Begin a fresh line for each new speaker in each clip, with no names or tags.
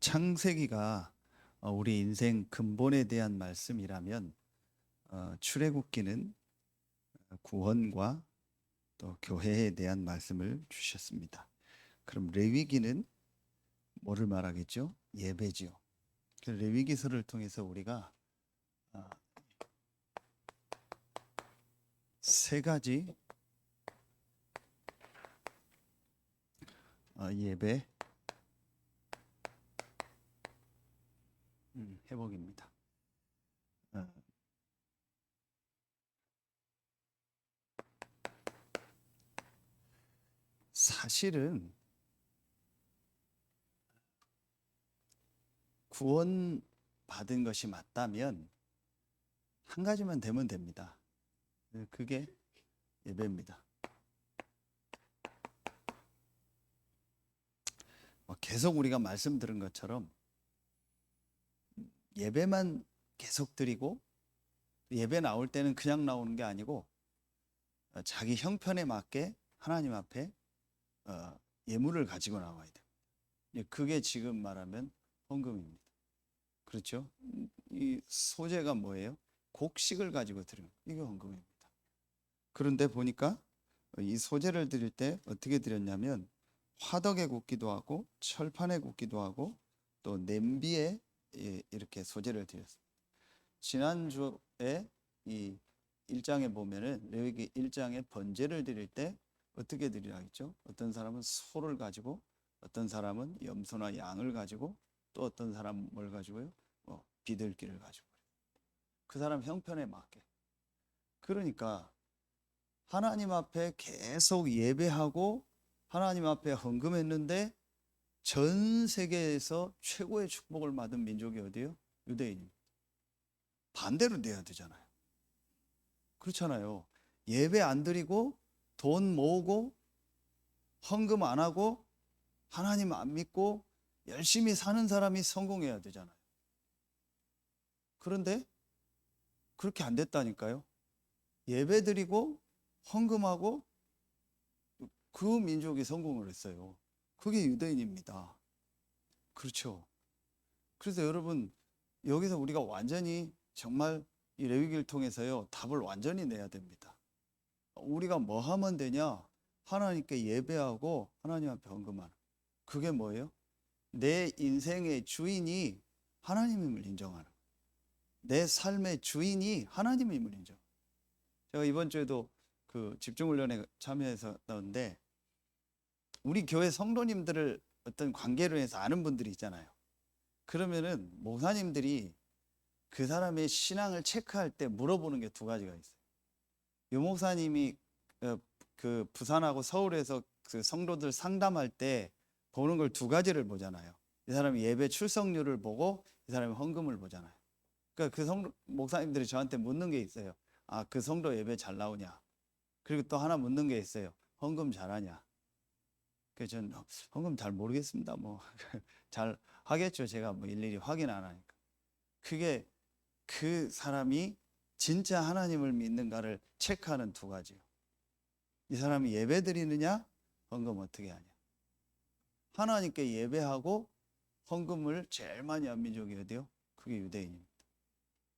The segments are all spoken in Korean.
창세기가 우리 인생 근본에 대한 말씀이라면 출애굽기는 구원과 또 교회에 대한 말씀을 주셨습니다. 그럼 레위기는 뭐를 말하겠죠? 예배지요. 그 레위기서를 통해서 우리가 세 가지 예배 회복입니다. 사실은 구원 받은 것이 맞다면 한 가지만 되면 됩니다. 그게 예배입니다. 계속 우리가 말씀 들은 것처럼 예배만 계속 드리고 예배 나올 때는 그냥 나오는 게 아니고 자기 형편에 맞게 하나님 앞에 예물을 가지고 나와야 돼요. 그게 지금 말하면 헌금입니다. 그렇죠? 이 소재가 뭐예요? 곡식을 가지고 드리는 이게 헌금입니다. 그런데 보니까 이 소재를 드릴 때 어떻게 드렸냐면 화덕에 굽기도 하고 철판에 굽기도 하고 또 냄비에 이렇게 소재를 드렸습니다. 지난주에 이 1장에 보면은 레위기 1장에 번제를 드릴 때 어떻게 드리라 했죠? 어떤 사람은 소를 가지고 어떤 사람은 염소나 양을 가지고 또 어떤 사람은 뭘 가지고요? 비둘기를 가지고 그 사람 형편에 맞게. 그러니까 하나님 앞에 계속 예배하고 하나님 앞에 헌금했는데 전 세계에서 최고의 축복을 받은 민족이 어디예요? 유대인입니다. 반대로 돼야 되잖아요. 그렇잖아요. 예배 안 드리고 돈 모으고 헌금 안 하고 하나님 안 믿고 열심히 사는 사람이 성공해야 되잖아요. 그런데 그렇게 안 됐다니까요. 예배 드리고 헌금하고 그 민족이 성공을 했어요. 그게 유대인입니다. 그렇죠. 그래서 여러분 여기서 우리가 완전히 정말 이 레위기를 통해서요 답을 완전히 내야 됩니다. 우리가 뭐 하면 되냐? 하나님께 예배하고 하나님 앞에 헌금하는. 그게 뭐예요? 내 인생의 주인이 하나님임을 인정하는. 내 삶의 주인이 하나님임을 인정. 제가 이번 주에도 그 집중훈련에 참여했었는데 우리 교회 성도님들을 어떤 관계로 해서 아는 분들이 있잖아요. 그러면은 목사님들이 그 사람의 신앙을 체크할 때 물어보는 게 두 가지가 있어요. 유 목사님이 그 부산하고 서울에서 그 성도들 상담할 때 보는 걸 두 가지를 보잖아요. 이 사람이 예배 출석률을 보고 이 사람이 헌금을 보잖아요. 그러니까 그 성도 목사님들이 저한테 묻는 게 있어요. 아, 그 성도 예배 잘 나오냐? 그리고 또 하나 묻는 게 있어요. 헌금 잘하냐? 그래서 저는 헌금 잘 모르겠습니다. 뭐 잘 하겠죠. 제가 뭐 일일이 확인 안 하니까. 그게 그 사람이 진짜 하나님을 믿는가를 체크하는 두 가지요. 이 사람이 예배 드리느냐, 헌금 어떻게 하냐. 하나님께 예배하고 헌금을 제일 많이 한 민족이 어디요? 그게 유대인입니다.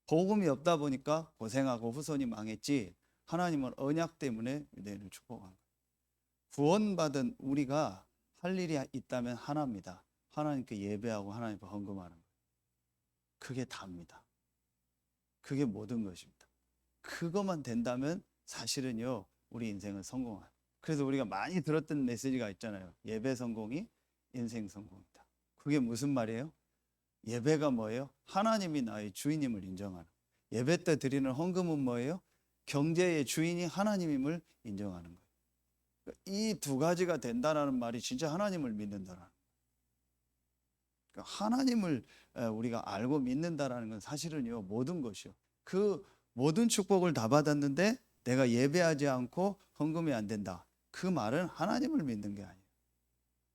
복음이 없다 보니까 고생하고 후손이 망했지 하나님은 언약 때문에 유대인을 축복한 거예요. 구원받은 우리가 할 일이 있다면 하나입니다. 하나님께 예배하고 하나님께 헌금하는 거예요. 그게 다입니다. 그게 모든 것입니다. 그것만 된다면 사실은요 우리 인생은 성공한. 그래서 우리가 많이 들었던 메시지가 있잖아요. 예배 성공이 인생 성공이다. 그게 무슨 말이에요? 예배가 뭐예요? 하나님이 나의 주인임을 인정하는. 예배 때 드리는 헌금은 뭐예요? 경제의 주인이 하나님임을 인정하는 거예요. 이 두 가지가 된다는 말이 진짜 하나님을 믿는다라는 거예요. 하나님을 우리가 알고 믿는다라는 건 사실은요 모든 것이요. 그 모든 축복을 다 받았는데 내가 예배하지 않고 헌금이 안 된다. 그 말은 하나님을 믿는 게 아니에요.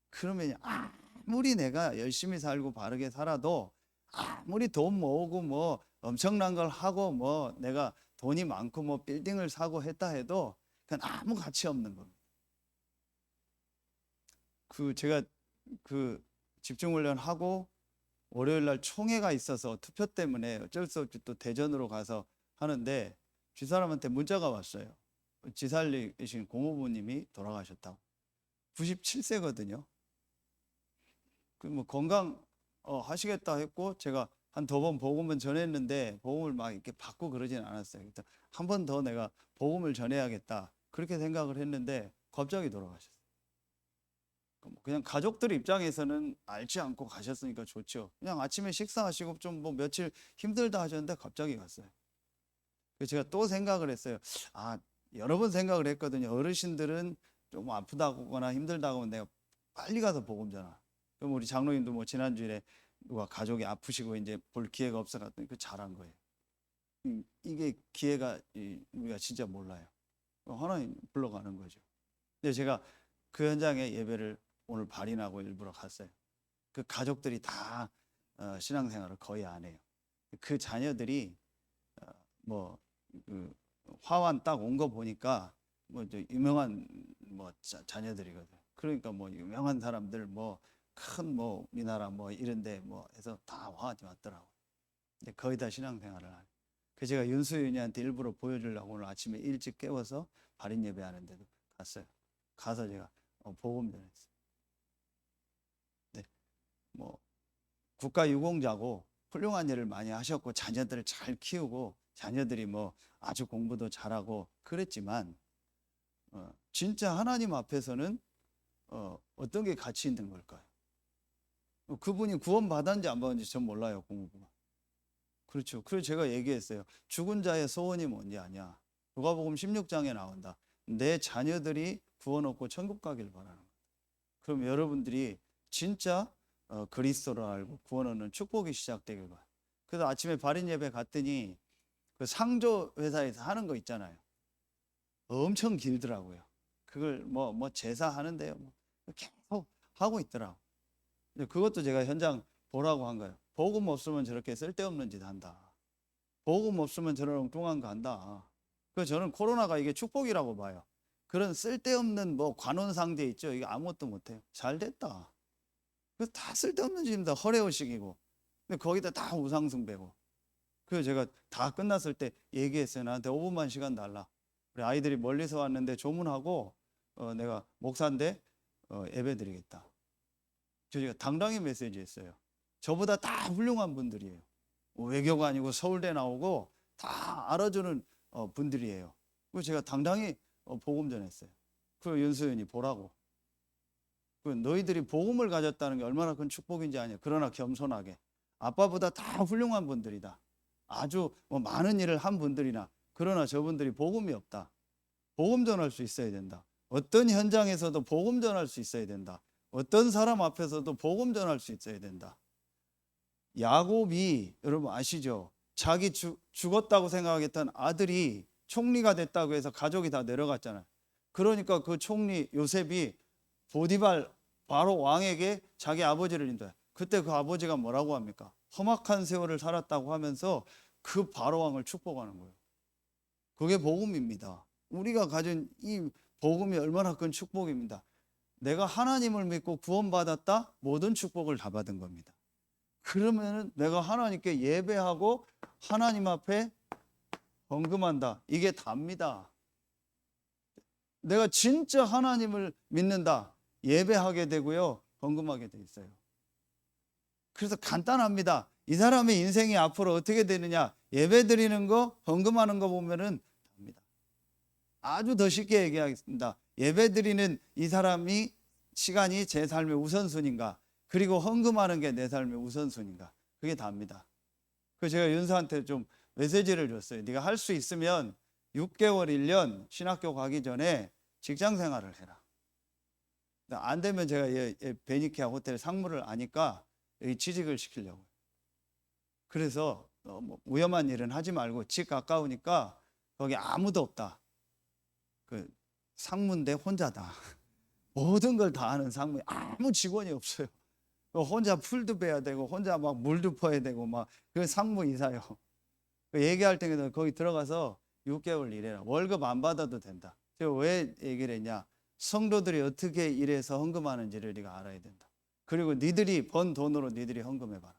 그러면 아무리 내가 열심히 살고 바르게 살아도 아무리 돈 모으고 뭐 엄청난 걸 하고 뭐 내가 돈이 많고 뭐 빌딩을 사고 했다 해도 그건 아무 가치 없는 겁니다. 제가 집중훈련하고 월요일 날 총회가 있어서 투표 때문에 어쩔 수 없이 또 대전으로 가서 하는데 쥐사람한테 문자가 왔어요. 지살리신 고모부님이 돌아가셨다고. 97세거든요. 그 뭐 건강 하시겠다 했고 제가 한 두 번 복음은 전했는데 복음을 막 이렇게 받고 그러진 않았어요. 한 번 더 내가 복음을 전해야겠다 그렇게 생각을 했는데 갑자기 돌아가셨어요. 그냥 가족들 입장에서는 알지 않고 가셨으니까 좋죠. 그냥 아침에 식사하시고 좀 뭐 며칠 힘들다 하셨는데 갑자기 갔어요. 그래서 제가 또 생각을 했어요. 여러 번 생각을 했거든요. 어르신들은 좀 아프다거나 힘들다고 하면 내가 빨리 가서 복음 전하. 그럼 우리 장로님도 뭐 지난주에 누가 가족이 아프시고 이제 볼 기회가 없어갔더니 그 잘한 거예요. 이게 기회가 우리가 진짜 몰라요. 하나님 불러가는 거죠. 근데 제가 그 현장에 예배를 오늘 발인하고 일부러 갔어요. 그 가족들이 다 신앙생활을 거의 안 해요. 그 자녀들이 그 화환 딱 온 거 보니까 뭐 유명한 뭐 자녀들이거든. 그러니까 뭐 유명한 사람들 뭐 큰 뭐 우리나라 뭐 이런데 뭐 해서 다 왔더라고. 근데 거의 다 신앙생활을 안 해. 그 제가 윤수윤이한테 일부러 보여주려고 오늘 아침에 일찍 깨워서 발인 예배하는데도 갔어요. 가서 제가 복음 전했어요. 네, 뭐 국가유공자고 훌륭한 일을 많이 하셨고 자녀들을 잘 키우고 자녀들이 뭐 아주 공부도 잘하고 그랬지만 진짜 하나님 앞에서는 어떤 게 가치 있는 걸까요? 그분이 구원 받았는지 안 받았는지 전 몰라요. 공부가. 그렇죠. 그래서 제가 얘기했어요. 죽은 자의 소원이 뭔지 아냐. 누가복음 16장에 나온다. 내 자녀들이 구원 얻고 천국 가길 바라는 거예요. 그럼 여러분들이 진짜 그리스도를 알고 구원 얻는 축복이 시작되길 바라요. 그래서 아침에 발인 예배 갔더니 그 상조 회사에서 하는 거 있잖아요. 엄청 길더라고요. 그걸 뭐 제사 하는데요. 뭐 계속 하고 있더라고. 근데 그것도 제가 현장 보라고 한 거예요. 복음 없으면 저렇게 쓸데없는 짓 한다. 복음 없으면 저런 엉뚱한 거 한다. 그래서 저는 코로나가 이게 축복이라고 봐요. 그런 쓸데없는 뭐 관혼상제 있죠. 이게 아무것도 못해요. 잘 됐다. 그래서 다 쓸데없는 짓입니다. 허례허식이고. 근데 거기다 다 우상숭배고. 그래서 제가 다 끝났을 때 얘기했어요. 나한테 5분만 시간 달라. 우리 아이들이 멀리서 왔는데 조문하고 내가 목사인데 예배 드리겠다. 제가 당당히 메시지했어요. 저보다 다 훌륭한 분들이에요. 외교가 아니고 서울대 나오고 다 알아주는 분들이에요. 그래서 제가 당당히 복음 전했어요. 그 윤수연이 보라고. 그 너희들이 복음을 가졌다는 게 얼마나 큰 축복인지 아냐. 그러나 겸손하게. 아빠보다 다 훌륭한 분들이다. 아주 뭐 많은 일을 한 분들이나 그러나 저분들이 복음이 없다. 복음 전할 수 있어야 된다. 어떤 현장에서도 복음 전할 수 있어야 된다. 어떤 사람 앞에서도 복음 전할 수 있어야 된다. 야곱이 여러분 아시죠? 자기 죽었다고 생각했던 아들이 총리가 됐다고 해서 가족이 다 내려갔잖아요. 그러니까 그 총리 요셉이 보디발 바로 왕에게 자기 아버지를 인도해. 그때 그 아버지가 뭐라고 합니까? 험악한 세월을 살았다고 하면서 그 바로 왕을 축복하는 거예요. 그게 복음입니다. 우리가 가진 이 복음이 얼마나 큰 축복입니다. 내가 하나님을 믿고 구원받았다? 모든 축복을 다 받은 겁니다. 그러면 내가 하나님께 예배하고 하나님 앞에 헌금한다. 이게 답니다. 내가 진짜 하나님을 믿는다. 예배하게 되고요. 헌금하게 돼 있어요. 그래서 간단합니다. 이 사람의 인생이 앞으로 어떻게 되느냐. 예배 드리는 거, 헌금하는 거 보면은 답니다. 아주 더 쉽게 얘기하겠습니다. 예배 드리는 이 사람이 시간이 제 삶의 우선순위인가, 그리고 헌금하는 게 내 삶의 우선순위인가, 그게 답니다. 그래서 제가 윤서한테 좀 메시지를 줬어요. 네가 할 수 있으면 6개월, 1년 신학교 가기 전에 직장 생활을 해라. 안 되면 제가 베니키아 호텔 상무를 아니까 여기 취직을 시키려고. 그래서 뭐 위험한 일은 하지 말고 집 가까우니까 거기 아무도 없다. 그 상무인데 혼자다. 모든 걸 다 하는 상무에 아무 직원이 없어요. 혼자 풀도 빼야 되고 혼자 막 물도 퍼야 되고 막 그 상무 이사요. 얘기할 때는 거기 들어가서 6개월 일해라. 월급 안 받아도 된다. 제가 왜 얘기를 했냐? 성도들이 어떻게 일해서 헌금하는지를 네가 알아야 된다. 그리고 니들이 번 돈으로 니들이 헌금해봐라.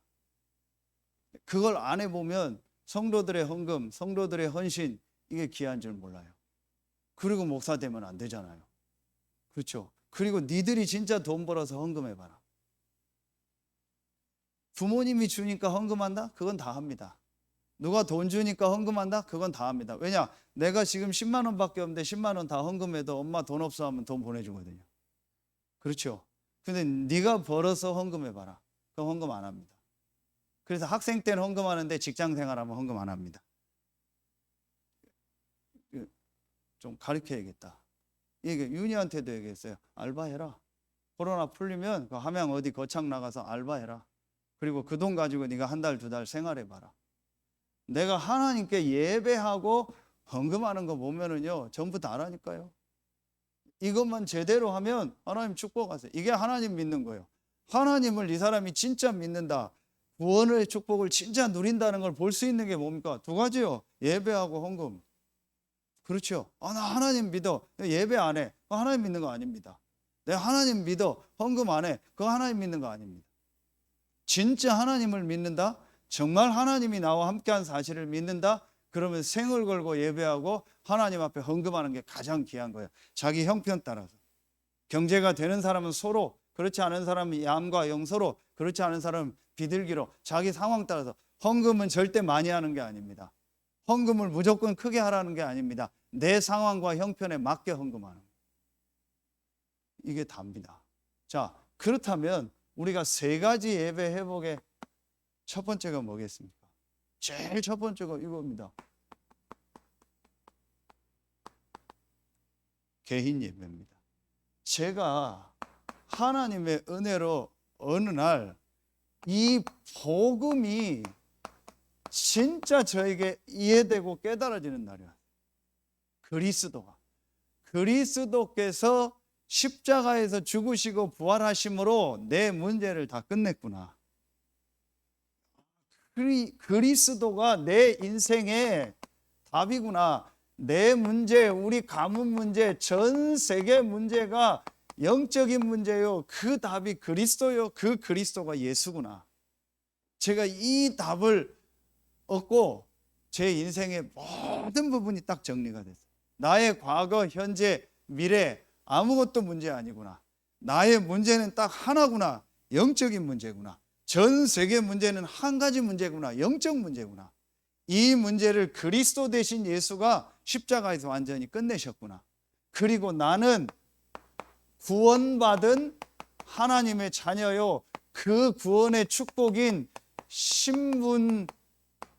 그걸 안 해보면 성도들의 헌금, 성도들의 헌신, 이게 귀한 줄 몰라요. 그리고 목사 되면 안 되잖아요. 그렇죠? 그리고 니들이 진짜 돈 벌어서 헌금해봐라. 부모님이 주니까 헌금한다? 그건 다 합니다. 누가 돈 주니까 헌금한다? 그건 다 합니다. 왜냐? 내가 지금 10만 원밖에 없는데 10만 원 다 헌금해도 엄마 돈 없어 하면 돈 보내주거든요. 그렇죠? 근데 네가 벌어서 헌금해봐라. 그럼 헌금 안 합니다. 그래서 학생 때는 헌금하는데 직장 생활하면 헌금 안 합니다. 좀 가르쳐야겠다. 이게 윤희한테도 얘기했어요. 알바해라. 코로나 풀리면 그 함양 어디 거창 나가서 알바해라. 그리고 그 돈 가지고 네가 한 달, 두 달 생활해봐라. 내가 하나님께 예배하고 헌금하는 거 보면은요, 전부 다라니까요. 이것만 제대로 하면 하나님 축복하세요. 이게 하나님 믿는 거예요. 하나님을 이 사람이 진짜 믿는다, 구원의 축복을 진짜 누린다는 걸 볼 수 있는 게 뭡니까? 두 가지요. 예배하고 헌금. 그렇죠. 나 하나님 믿어. 예배 안 해. 그거 하나님 믿는 거 아닙니다. 내가 하나님 믿어. 헌금 안 해. 그거 하나님 믿는 거 아닙니다. 진짜 하나님을 믿는다, 정말 하나님이 나와 함께한 사실을 믿는다, 그러면 생을 걸고 예배하고 하나님 앞에 헌금하는 게 가장 귀한 거예요. 자기 형편 따라서. 경제가 되는 사람은 소로, 그렇지 않은 사람은 얌과 영소로, 그렇지 않은 사람은 비둘기로, 자기 상황 따라서. 헌금은 절대 많이 하는 게 아닙니다. 헌금을 무조건 크게 하라는 게 아닙니다. 내 상황과 형편에 맞게 헌금하는 거예요. 이게 답니다. 자, 그렇다면 우리가 세 가지 예배 회복의 첫 번째가 뭐겠습니까? 제일 첫 번째가 이겁니다. 개인 예배입니다. 제가 하나님의 은혜로 어느 날 이 복음이 진짜 저에게 이해되고 깨달아지는 날이야. 그리스도께서 십자가에서 죽으시고 부활하심으로 내 문제를 다 끝냈구나. 그리스도가 내 인생의 답이구나. 내 문제, 우리 가문 문제, 전 세계 문제가 영적인 문제요. 그 답이 그리스도요. 그 그리스도가 예수구나. 제가 이 답을 얻고 제 인생의 모든 부분이 딱 정리가 됐어요. 나의 과거, 현재, 미래 아무것도 문제 아니구나. 나의 문제는 딱 하나구나. 영적인 문제구나. 전 세계 문제는 한 가지 문제구나. 영적 문제구나. 이 문제를 그리스도 대신 예수가 십자가에서 완전히 끝내셨구나. 그리고 나는 구원받은 하나님의 자녀요. 그 구원의 축복인 신분,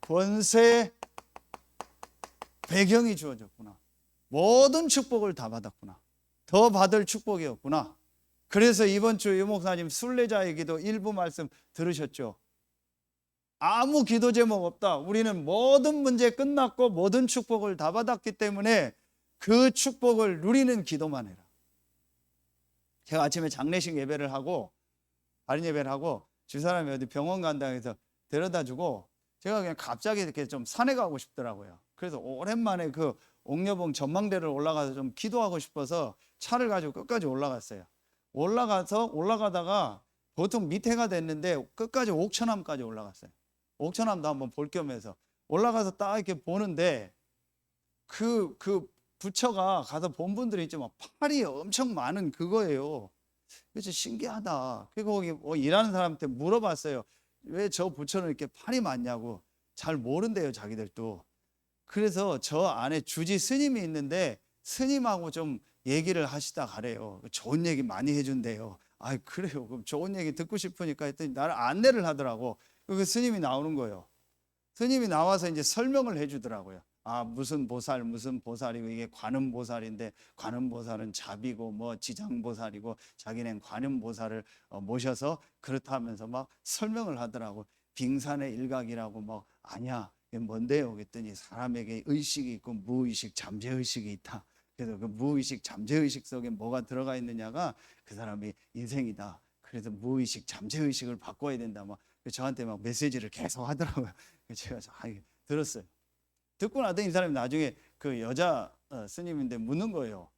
권세, 배경이 주어졌구나. 모든 축복을 다 받았구나. 더 받을 축복이 없구나. 그래서 이번 주 유 목사님 순례자의 기도 일부 말씀 들으셨죠? 아무 기도 제목 없다. 우리는 모든 문제 끝났고 모든 축복을 다 받았기 때문에 그 축복을 누리는 기도만 해라. 제가 아침에 장례식 예배를 하고 할인 예배를 하고 집사람이 어디 병원 간다고 해서 데려다 주고 제가 그냥 갑자기 이렇게 좀 산에 가고 싶더라고요. 그래서 오랜만에 그 옥녀봉 전망대를 올라가서 좀 기도하고 싶어서 차를 가지고 끝까지 올라갔어요. 올라가다가 보통 밑에가 됐는데 끝까지 옥천암까지 올라갔어요. 옥천암도 한번 볼 겸해서 올라가서 딱 이렇게 보는데 그 부처가 가서 본 분들이 있지만 팔이 엄청 많은 그거예요. 그래서 신기하다. 그리고 거기 일하는 사람한테 물어봤어요. 왜 저 부처는 이렇게 팔이 많냐고. 잘 모른대요, 자기들도. 그래서 저 안에 주지 스님이 있는데 스님하고 좀 얘기를 하시다 가래요. 좋은 얘기 많이 해준대요. 아, 그래요. 그럼 좋은 얘기 듣고 싶으니까 했더니 나를 안내를 하더라고. 그 스님이 나오는 거예요. 스님이 나와서 이제 설명을 해주더라고요. 아, 무슨 보살이고 이게 관음보살인데 관음보살은 자비고 뭐 지장보살이고 자기는 관음보살을 모셔서 그렇다면서 막 설명을 하더라고. 빙산의 일각이라고 뭐 아니야. 이게 뭔데요? 그랬더니 사람에게 의식이 있고 무의식, 잠재의식이 있다. 그래서 그 무의식, 잠재의식 속에 뭐가 들어가 있느냐가 그 사람의 인생이다. 그래서 무의식, 잠재의식을 바꿔야 된다. 막 저한테 막 메시지를 계속 하더라고요. 제가 들었어요. 듣고 나더니 이 사람이 나중에 그 여자 스님인데 묻는 거예요.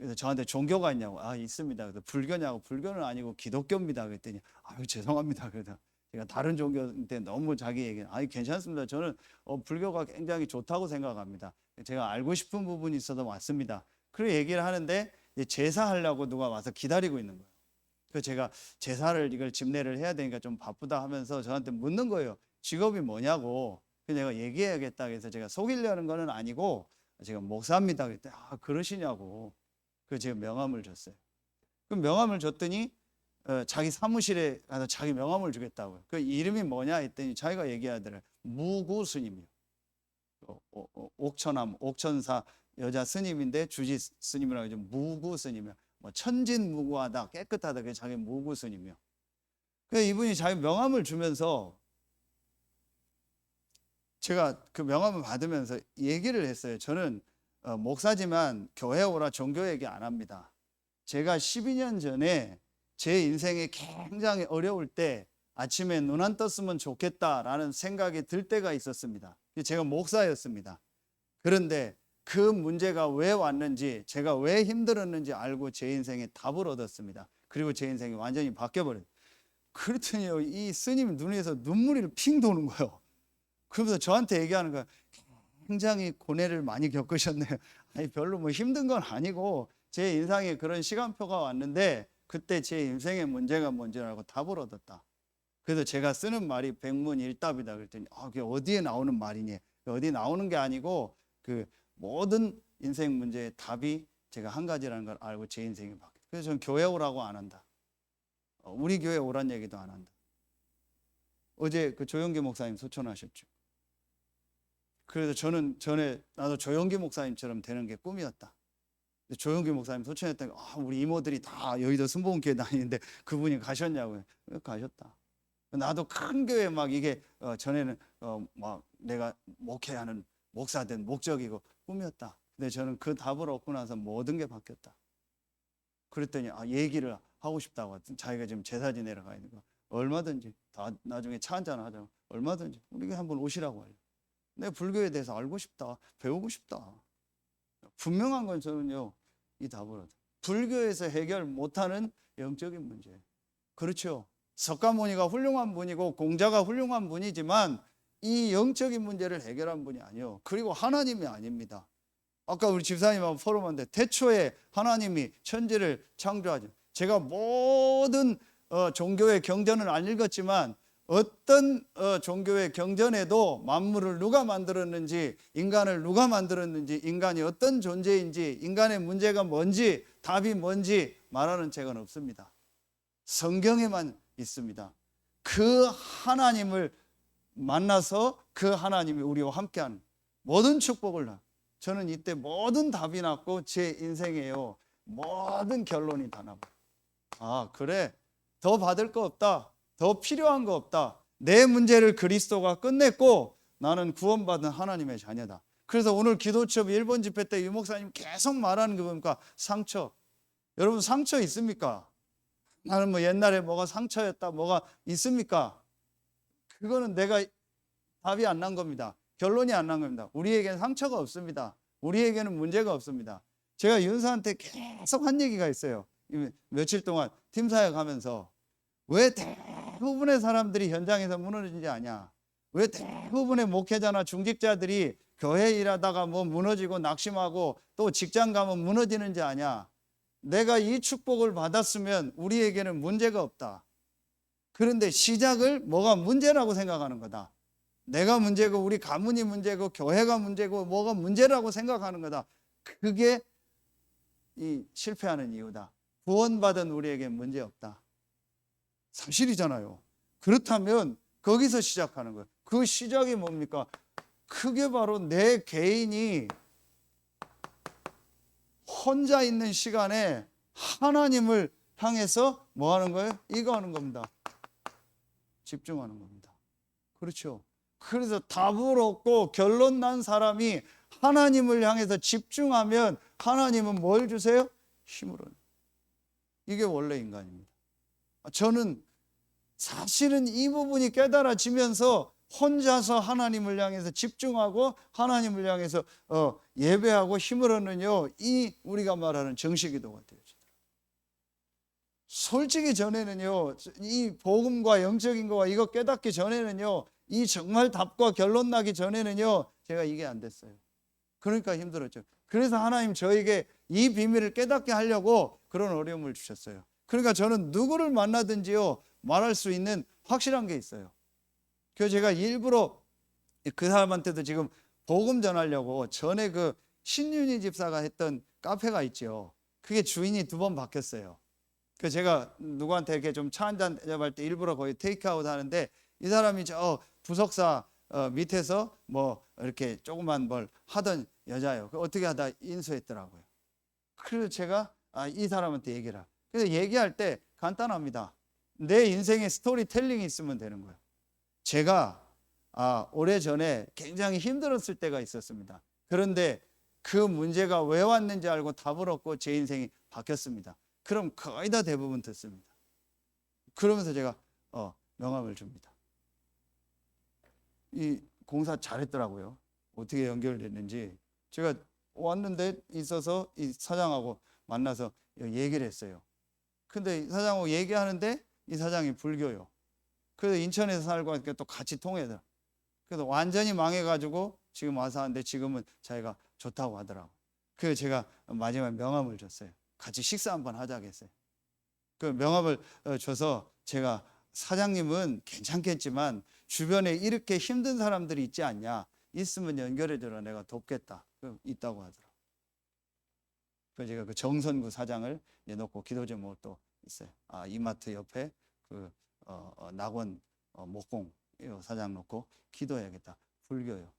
그래서 저한테 종교가 있냐고. 아, 있습니다. 그래서 불교냐고. 불교는 아니고 기독교입니다. 그랬더니 아유, 죄송합니다. 그래서 제가 다른 종교인데 너무 자기 얘기, 아니 괜찮습니다. 저는 불교가 굉장히 좋다고 생각합니다. 제가 알고 싶은 부분이 있어서 왔습니다. 그렇게 얘기를 하는데 제사하려고 누가 와서 기다리고 있는 거예요. 그래서 제가 제사를 이걸 집례를 해야 되니까 좀 바쁘다 하면서 저한테 묻는 거예요. 직업이 뭐냐고. 그래서 내가 얘기해야겠다. 그래서 제가 속이려는 거는 아니고 제가 목사입니다. 그랬더니 아, 그러시냐고. 그래서 제가 명함을 줬어요. 그 명함을 줬더니 자기 사무실에 가서 자기 명함을 주겠다고요. 그 이름이 뭐냐 했더니 자기가 얘기하더래. 무구 스님이요. 옥천암, 옥천사 여자 스님인데 주지 스님이라고 하죠. 무구 스님이요. 뭐 천진무구하다, 깨끗하다. 그게 자기 무구 스님이요. 그래서 이분이 자기 명함을 주면서 제가 그 명함을 받으면서 얘기를 했어요. 저는 목사지만 교회 오라 종교 얘기 안 합니다. 제가 12년 전에 제 인생이 굉장히 어려울 때 아침에 눈 안 떴으면 좋겠다라는 생각이 들 때가 있었습니다. 제가 목사였습니다. 그런데 그 문제가 왜 왔는지, 제가 왜 힘들었는지 알고 제 인생에 답을 얻었습니다. 그리고 제 인생이 완전히 바뀌어버렸어요. 그랬더니요, 이 스님 눈에서 눈물이 핑 도는 거예요. 그러면서 저한테 얘기하는 거예요. 굉장히 고뇌를 많이 겪으셨네요. 아니, 별로 뭐 힘든 건 아니고 제 인생에 그런 시간표가 왔는데 그때 제 인생의 문제가 뭔지라고 답을 얻었다. 그래서 제가 쓰는 말이 백문일답이다. 그랬더니 그게 어디에 나오는 말이니? 어디 나오는 게 아니고 그 모든 인생 문제의 답이 제가 한 가지라는 걸 알고 제 인생이 바뀌었다. 그래서 저는 교회 오라고 안 한다. 우리 교회 오란 얘기도 안 한다. 어제 그 조영기 목사님 소천하셨죠. 그래서 저는 전에 나도 조영기 목사님처럼 되는 게 꿈이었다. 조영기 목사님 소천했더니 우리 이모들이 다 여의도 순복음교회 다니는데 그분이 가셨냐고요. 가셨다. 나도 큰 교회 막 이게 전에는 막 내가 목회하는 목사 된 목적이고 꿈이었다. 근데 저는 그 답을 얻고 나서 모든 게 바뀌었다. 그랬더니 얘기를 하고 싶다고 자기가 지금 제사 지내러 가 있는 거 얼마든지 다 나중에 차 한잔 하자고 얼마든지 우리가 한번 오시라고 해요. 내가 불교에 대해서 알고 싶다, 배우고 싶다. 분명한 건 저는요, 이 답을 얻어요. 불교에서 해결 못하는 영적인 문제. 그렇죠. 석가모니가 훌륭한 분이고 공자가 훌륭한 분이지만 이 영적인 문제를 해결한 분이 아니에요. 그리고 하나님이 아닙니다. 아까 우리 집사님하고 포럼하는데 태초에 하나님이 천지를 창조하죠. 제가 모든 종교의 경전을 안 읽었지만 어떤 종교의 경전에도 만물을 누가 만들었는지, 인간을 누가 만들었는지, 인간이 어떤 존재인지, 인간의 문제가 뭔지, 답이 뭔지 말하는 책은 없습니다. 성경에만 있습니다. 그 하나님을 만나서 그 하나님이 우리와 함께하는 모든 축복을 저는 이때 모든 답이 났고 제 인생에요 모든 결론이 다 나고 그래 더 받을 거 없다. 더 필요한 거 없다. 내 문제를 그리스도가 끝냈고 나는 구원받은 하나님의 자녀다. 그래서 오늘 기도첩 1번 집회 때 유 목사님 계속 말하는 게 뭡니까? 상처. 여러분 상처 있습니까? 나는 뭐 옛날에 뭐가 상처였다 뭐가 있습니까? 그거는 내가 답이 안 난 겁니다. 결론이 안 난 겁니다. 우리에게는 상처가 없습니다. 우리에게는 문제가 없습니다. 제가 윤사한테 계속 한 얘기가 있어요. 며칠 동안 팀사역 하면서 왜 대부분의 사람들이 현장에서 무너지지 않냐? 왜 대부분의 목회자나 중직자들이 교회 일하다가 뭐 무너지고 낙심하고 또 직장 가면 무너지는지 아냐? 내가 이 축복을 받았으면 우리에게는 문제가 없다. 그런데 시작을 뭐가 문제라고 생각하는 거다. 내가 문제고 우리 가문이 문제고 교회가 문제고 뭐가 문제라고 생각하는 거다. 그게 이 실패하는 이유다. 구원받은 우리에게 문제 없다. 사실이잖아요. 그렇다면 거기서 시작하는 거예요. 그 시작이 뭡니까? 그게 바로 내 개인이 혼자 있는 시간에 하나님을 향해서 뭐 하는 거예요? 이거 하는 겁니다. 집중하는 겁니다. 그렇죠. 그래서 답을 얻고 결론 난 사람이 하나님을 향해서 집중하면 하나님은 뭘 주세요? 힘을 얻어요. 이게 원래 인간입니다. 저는 사실은 이 부분이 깨달아지면서 혼자서 하나님을 향해서 집중하고 하나님을 향해서 예배하고 힘을 얻는요, 이 우리가 말하는 정식기도가 되어지더라고요. 솔직히 전에는요, 이 복음과 영적인 거와 이거 깨닫기 전에는요, 이 정말 답과 결론 나기 전에는요, 제가 이게 안 됐어요. 그러니까 힘들었죠. 그래서 하나님 저에게 이 비밀을 깨닫게 하려고 그런 어려움을 주셨어요. 그러니까 저는 누구를 만나든지요, 말할 수 있는 확실한 게 있어요. 그래서 제가 일부러 그 사람한테도 지금 복음 전하려고, 전에 그 신윤희 집사가 했던 카페가 있죠. 그게 주인이 2번 바뀌었어요. 그래서 제가 누구한테 이렇게 좀 차 한잔 대접할 때 일부러 거의 테이크아웃 하는데, 이 사람이 저 부석사 밑에서 뭐 이렇게 조그만 뭘 하던 여자예요. 어떻게 하다 인수했더라고요. 그래서 제가 이 사람한테 얘기를 하고, 그래서 얘기할 때 간단합니다. 내 인생의 스토리텔링이 있으면 되는 거예요. 제가 오래전에 굉장히 힘들었을 때가 있었습니다. 그런데 그 문제가 왜 왔는지 알고 답을 얻고 제 인생이 바뀌었습니다. 그럼 거의 다 대부분 듣습니다. 그러면서 제가 명함을 줍니다. 이 공사 잘했더라고요. 어떻게 연결됐는지. 제가 왔는데 있어서 이 사장하고 만나서 얘기를 했어요. 근데 이 사장하고 얘기하는데 이 사장이 불교요. 그래서 인천에서 살고 하니까 또 같이 통해서. 그래서 완전히 망해가지고 지금 와서 하는데 지금은 자기가 좋다고 하더라고. 그래서 제가 마지막에 명함을 줬어요. 같이 식사 한번 하자고 했어요. 그 명함을 줘서 제가, 사장님은 괜찮겠지만 주변에 이렇게 힘든 사람들이 있지 않냐, 있으면 연결해줘라, 내가 돕겠다. 있다고 하더라고요. 그래서 제가 그 정선구 사장을 놓고 기도 제목을 또 있어요. 이마트 옆에 그 낙원 목공 사장 놓고 기도해야겠다. 불교요.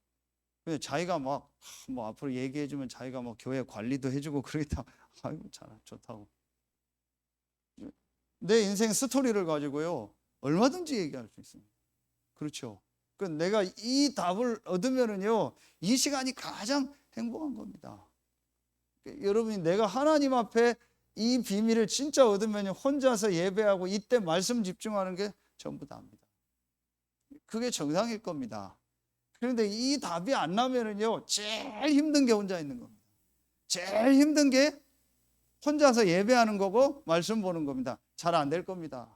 근데 자기가 막 뭐 앞으로 얘기해주면 자기가 뭐 교회 관리도 해주고 그러겠다. 아이고 잘 좋다고. 내 인생 스토리를 가지고요, 얼마든지 얘기할 수 있습니다. 그렇죠. 그 내가 이 답을 얻으면은요, 이 시간이 가장 행복한 겁니다. 여러분이 내가 하나님 앞에 이 비밀을 진짜 얻으면 혼자서 예배하고 이때 말씀 집중하는 게 전부 다입니다. 그게 정상일 겁니다. 그런데 이 답이 안 나면은요, 제일 힘든 게 혼자 있는 겁니다. 제일 힘든 게 혼자서 예배하는 거고 말씀 보는 겁니다. 잘 안 될 겁니다.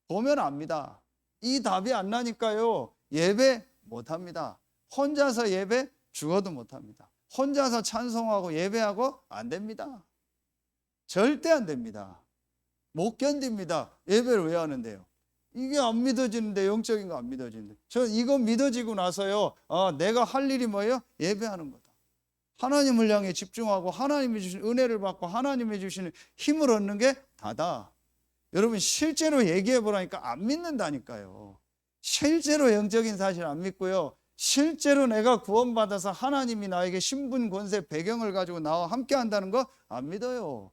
보면 압니다. 이 답이 안 나니까요, 예배 못 합니다. 혼자서 예배 죽어도 못 합니다. 혼자서 찬송하고 예배하고 안 됩니다. 절대 안 됩니다. 못 견딥니다. 예배를 왜 하는데요? 이게 안 믿어지는데, 영적인 거 안 믿어지는데. 저 이거 믿어지고 나서요, 내가 할 일이 뭐예요? 예배하는 거다. 하나님을 향해 집중하고 하나님이 주신 은혜를 받고 하나님이 주시는 힘을 얻는 게 다다. 여러분 실제로 얘기해 보라니까 안 믿는다니까요. 실제로 영적인 사실 안 믿고요, 실제로 내가 구원받아서 하나님이 나에게 신분, 권세, 배경을 가지고 나와 함께 한다는 거 안 믿어요.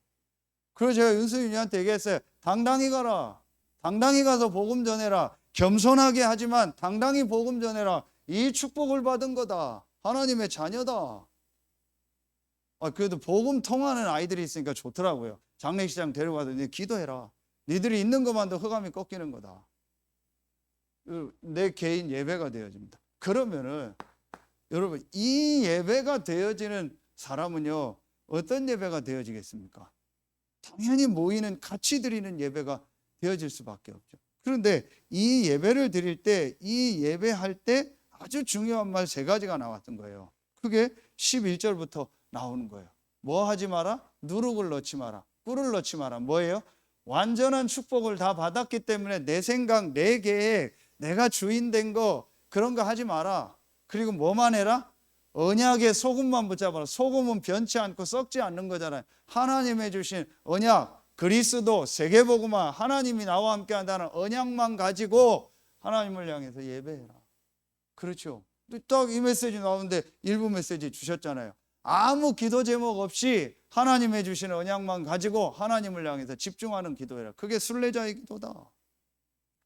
그래서 제가 윤수인이한테 얘기했어요. 당당히 가라. 당당히 가서 복음 전해라. 겸손하게 하지만 당당히 복음 전해라. 이 축복을 받은 거다. 하나님의 자녀다. 그래도 복음 통하는 아이들이 있으니까 좋더라고요. 장례식장 데려가서 기도해라. 니들이 있는 것만도 흑암이 꺾이는 거다. 내 개인 예배가 되어집니다. 그러면은 여러분, 이 예배가 되어지는 사람은요, 어떤 예배가 되어지겠습니까? 당연히 모이는, 같이 드리는 예배가 되어질 수밖에 없죠. 그런데 이 예배를 드릴 때, 이 예배할 때 아주 중요한 말 3가지가 나왔던 거예요. 그게 11절부터 나오는 거예요. 뭐 하지 마라? 누룩을 넣지 마라. 꿀을 넣지 마라. 뭐예요? 완전한 축복을 다 받았기 때문에 내 생각, 내 계획, 내가 주인 된 거, 그런 거 하지 마라. 그리고 뭐만 해라? 언약의 소금만 붙잡아라. 소금은 변치 않고 썩지 않는 거잖아요. 하나님의 주신 언약, 그리스도, 세계복음화, 하나님이 나와 함께 한다는 언약만 가지고 하나님을 향해서 예배해라. 그렇죠. 딱 이 메시지 나오는데 일부 메시지 주셨잖아요. 아무 기도 제목 없이 하나님의 주신 언약만 가지고 하나님을 향해서 집중하는 기도해라. 그게 순례자의 기도다.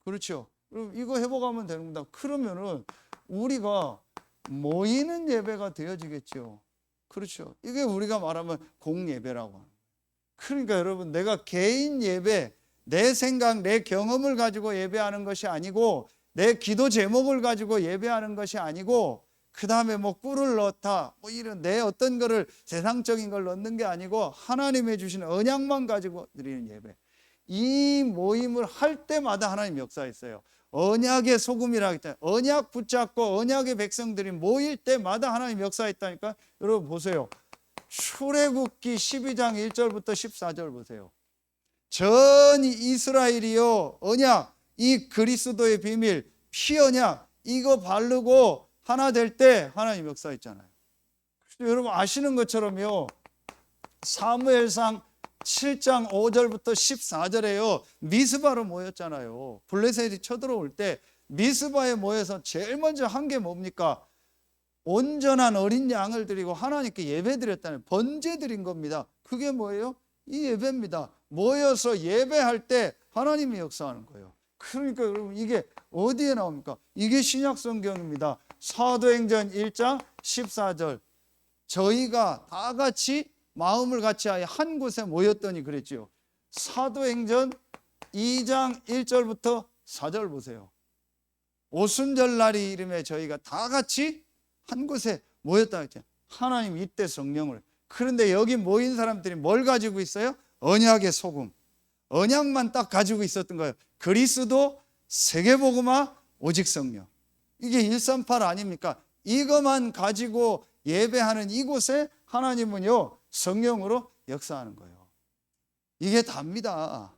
그렇죠. 그럼 이거 해보가면 되는 겁니다. 그러면은 우리가 모이는 예배가 되어지겠죠. 그렇죠. 이게 우리가 말하면 공예배라고 하는. 그러니까 여러분, 내가 개인 예배, 내 생각, 내 경험을 가지고 예배하는 것이 아니고 내 기도 제목을 가지고 예배하는 것이 아니고, 그 다음에 뭐 꿀을 넣다, 뭐 이런 내 어떤 거를 세상적인 걸 넣는 게 아니고 하나님의 주신 언약만 가지고 드리는 예배. 이 모임을 할 때마다 하나님 역사했어요. 언약의 소금이라기 때문에 언약 붙잡고 언약의 백성들이 모일 때마다 하나님 역사했다니까. 여러분 보세요. 출애굽기 12장 1절부터 14절 보세요. 전 이스라엘이요, 언약, 이 그리스도의 비밀, 피 언약, 이거 바르고 하나 될 때 하나님 역사했잖아요. 여러분 아시는 것처럼요, 사무엘상 7장 5절부터 14절에요 미스바로 모였잖아요. 블레셋이 쳐들어올 때 미스바에 모여서 제일 먼저 한 게 뭡니까? 온전한 어린 양을 드리고 하나님께 예배 드렸다는, 번제 드린 겁니다. 그게 뭐예요? 이 예배입니다. 모여서 예배할 때 하나님이 역사하는 거예요. 그러니까 여러분 이게 어디에 나옵니까? 이게 신약 성경입니다. 사도행전 1장 14절. 저희가 다 같이 마음을 같이 하여 한 곳에 모였더니 그랬지요. 사도행전 2장 1절부터 4절 보세요. 오순절날이 이름에 저희가 다 같이 한 곳에 모였다 했죠. 하나님 이때 성령을. 그런데 여기 모인 사람들이 뭘 가지고 있어요? 언약의 소금. 언약만 딱 가지고 있었던 거예요. 그리스도, 세계복음화, 오직 성령. 이게 138 아닙니까? 이것만 가지고 예배하는 이곳에 하나님은요 성령으로 역사하는 거예요. 이게 답니다.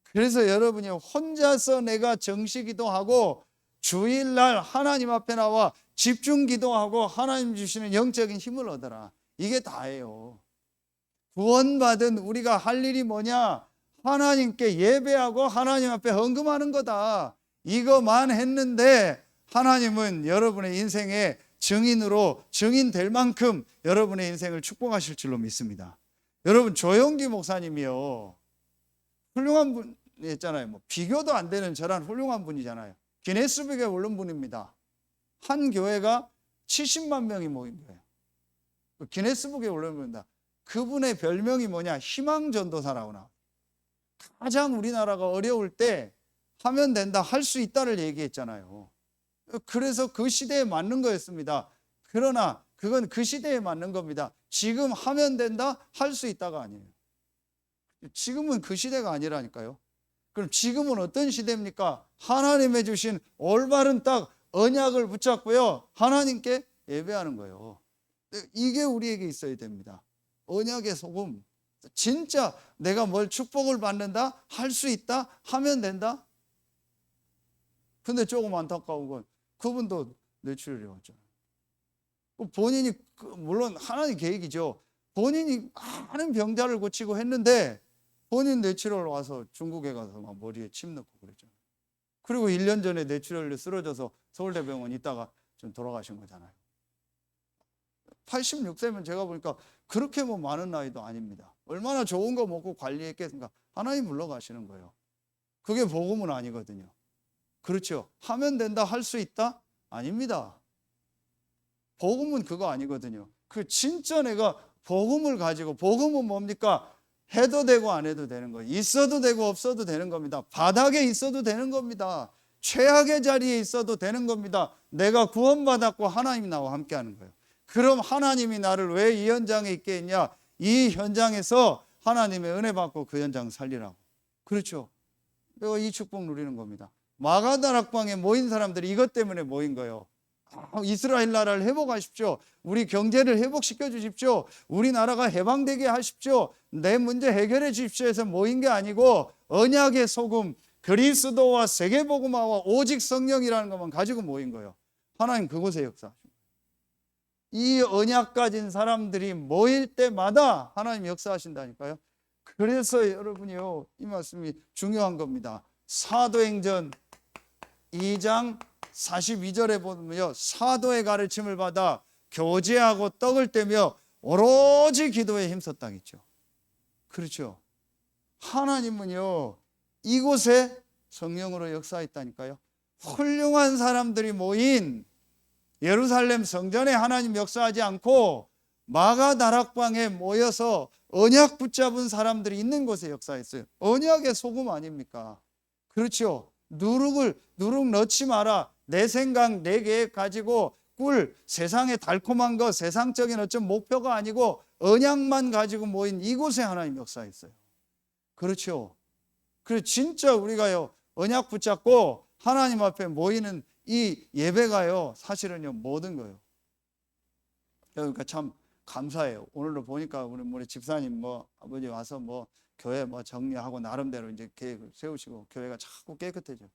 그래서 여러분이 혼자서 내가 정시 기도하고 주일날 하나님 앞에 나와 집중 기도하고 하나님 주시는 영적인 힘을 얻어라. 이게 다예요. 구원받은 우리가 할 일이 뭐냐? 하나님께 예배하고 하나님 앞에 헌금하는 거다. 이거만 했는데 하나님은 여러분의 인생의 증인으로 증인될 만큼 여러분의 인생을 축복하실 줄로 믿습니다. 여러분 조영기 목사님이요 훌륭한 분이었잖아요. 뭐 비교도 안 되는 저런 훌륭한 분이잖아요. 기네스북에 오른 분입니다. 한 교회가 70만 명이 모인 거예요. 기네스북에 오른 분입니다. 그분의 별명이 뭐냐? 희망전도사라고 나와요. 가장 우리나라가 어려울 때 하면 된다, 할 수 있다를 얘기했잖아요. 그래서 그 시대에 맞는 거였습니다. 그러나 그건 그 시대에 맞는 겁니다. 지금 하면 된다, 할 수 있다가 아니에요. 지금은 그 시대가 아니라니까요. 그럼 지금은 어떤 시대입니까? 하나님의 주신 올바른 딱 언약을 붙잡고요 하나님께 예배하는 거예요. 이게 우리에게 있어야 됩니다. 언약의 소금. 진짜 내가 뭘 축복을 받는다, 할 수 있다, 하면 된다. 근데 조금 안타까운 건 그분도 뇌출혈이 왔잖아요. 본인이 물론 하나님 계획이죠. 본인이 많은 병자를 고치고 했는데 본인 뇌출혈 와서 중국에 가서 막 머리에 침 넣고 그랬잖아요. 그리고 1년 전에 뇌출혈로 쓰러져서 서울대병원 있다가 좀 돌아가신 거잖아요. 86세면 제가 보니까 그렇게 뭐 많은 나이도 아닙니다. 얼마나 좋은 거 먹고 관리했겠습니까? 하나님 물러가시는 거예요. 그게 복음은 아니거든요. 그렇죠. 하면 된다, 할 수 있다? 아닙니다. 복음은 그거 아니거든요. 그 진짜 내가 복음을 가지고, 복음은 뭡니까? 해도 되고 안 해도 되는 거예요. 있어도 되고 없어도 되는 겁니다. 바닥에 있어도 되는 겁니다. 최악의 자리에 있어도 되는 겁니다. 내가 구원받았고 하나님이 나와 함께 하는 거예요. 그럼 하나님이 나를 왜 이 현장에 있게 했냐? 이 현장에서 하나님의 은혜 받고 그 현장 살리라고. 그렇죠. 내가 이 축복 누리는 겁니다. 마가다락방에 모인 사람들이 이것 때문에 모인 거예요. 이스라엘 나라를 회복하십시오. 우리 경제를 회복시켜 주십시오. 우리나라가 해방되게 하십시오. 내 문제 해결해 주십시오 해서 모인 게 아니고 언약의 소금, 그리스도와 세계복음화와 오직 성령이라는 것만 가지고 모인 거예요. 하나님 그곳에 역사하십니다. 이 언약 가진 사람들이 모일 때마다 하나님 역사하신다니까요. 그래서 여러분이요, 이 말씀이 중요한 겁니다. 사도행전 2장 42절에 보면요, 사도의 가르침을 받아 교제하고 떡을 떼며 오로지 기도에 힘썼다고 했죠. 그렇죠. 하나님은요 이곳에 성령으로 역사했다니까요. 훌륭한 사람들이 모인 예루살렘 성전에 하나님 역사하지 않고 마가다락방에 모여서 언약 붙잡은 사람들이 있는 곳에 역사했어요. 언약의 소금 아닙니까? 그렇죠. 누룩 넣지 마라. 내 생각, 내 계획 가지고 세상의 달콤한 거, 세상적인 어떤 목표가 아니고 언약만 가지고 모인 이곳에 하나님 역사했어요. 그렇죠. 그래 진짜 우리가요 언약 붙잡고 하나님 앞에 모이는 이 예배가요 사실은요 모든 거예요. 그러니까 참 감사해요. 오늘도 보니까 우리 집사님 아버지 와서 교회 정리하고 나름대로 이제 계획을 세우시고 교회가 자꾸 깨끗해져